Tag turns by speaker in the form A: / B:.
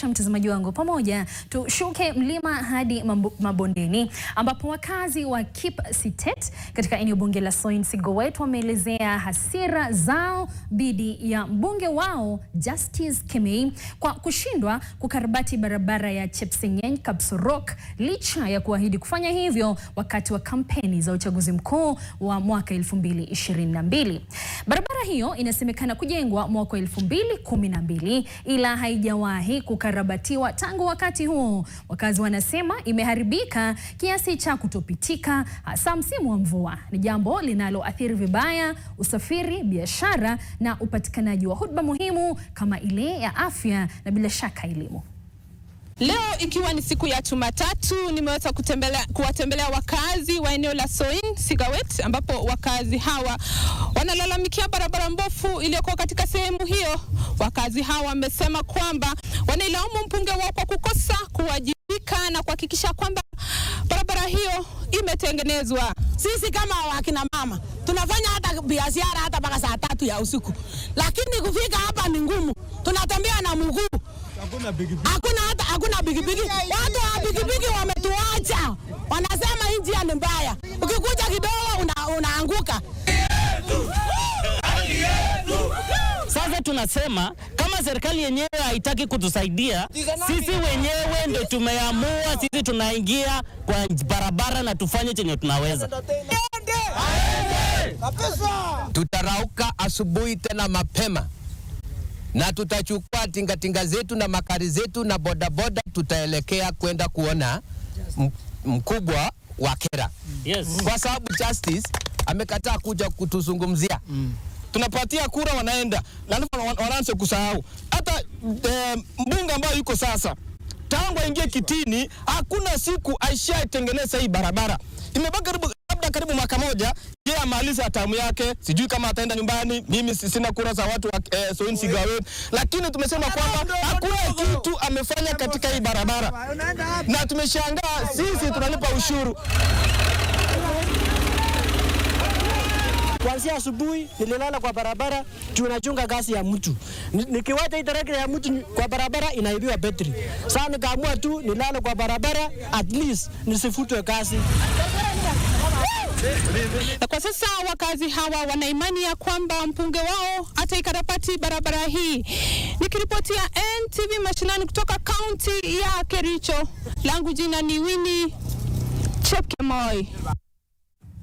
A: Mtazamaji wangu, pamoja tushuke mlima hadi mabondeni ambapo wakazi wa Kipsitet katika eneo bunge la Soin Sigowet wameelezea hasira zao dhidi ya mbunge wao Justice Kimei kwa kushindwa kukarabati barabara ya Chepseng'eny Kapsorok licha ya kuahidi kufanya hivyo wakati wa kampeni za uchaguzi mkuu wa mwaka 2022. Barabara hiyo inasemekana kujengwa mwaka 2012 ila haijawahi kukarabatiwa tangu wakati huo. Wakazi wanasema imeharibika kiasi cha kutopitika hasa msimu wa mvua. Ni jambo linaloathiri vibaya usafiri, biashara na upatikanaji wa huduma muhimu kama ile ya afya na bila shaka elimu.
B: Leo ikiwa ni siku ya Jumatatu, nimeweza kuwatembelea wakazi wa eneo la Soin Sigowet ambapo wakazi hawa wanalalamikia barabara mbovu iliyokuwa katika sehemu hiyo. Wakazi hawa wamesema kwamba wanailaumu mbunge wao kwa kukosa kuwajibika na kuhakikisha kwamba barabara hiyo imetengenezwa.
C: Sisi kama wakina mama tunafanya hata biashara hata mpaka saa 3 ya usiku, lakini kufika hapa ni ngumu. Tunatembea na mguu. Hakuna bigibigi. Watu wa bigibigi wametuacha. Wanasema hii njia ni mbaya. Ukikuja kidogo unaanguka.
D: Sasa tunasema kama serikali yenyewe haitaki kutusaidia, sisi wenyewe ndio tumeamua, sisi tunaingia kwa barabara na tufanye chenye tunaweza.
E: Tutarauka asubuhi tena mapema na tutachukua tingatinga zetu na makari zetu na bodaboda, tutaelekea kwenda kuona mkubwa wa kera.
D: Yes.
E: Kwa sababu Justice amekataa kuja kutuzungumzia.
F: Tunapatia kura wanaenda na wanaanza kusahau. Hata mbunge ambaye yuko sasa tangu aingie kitini hakuna siku aishaitengeneza hii barabara. Imebaki karibu mwaka moja yeye amaliza tamu yake, sijui kama ataenda nyumbani. Mimi sina kura za watu wa Soin Sigowet, lakini tumesema kwamba hakuna kitu amefanya katika hii barabara. Na tumeshangaa, sisi tunalipa ushuru.
G: Kuanzia asubuhi nililala kwa barabara, tunachunga gasi ya mtu. Nikiwacha hii tractor ya mtu kwa barabara inaibiwa battery. Sasa nikaamua tu nilale kwa barabara at least nisifutwe kazi.
B: Na kwa sasa wakazi hawa wana imani ya kwamba mbunge wao ataikarabati barabara hii. Nikiripotia NTV Mashinani kutoka kaunti ya Kericho, langu jina ni Winnie Chepkemoi.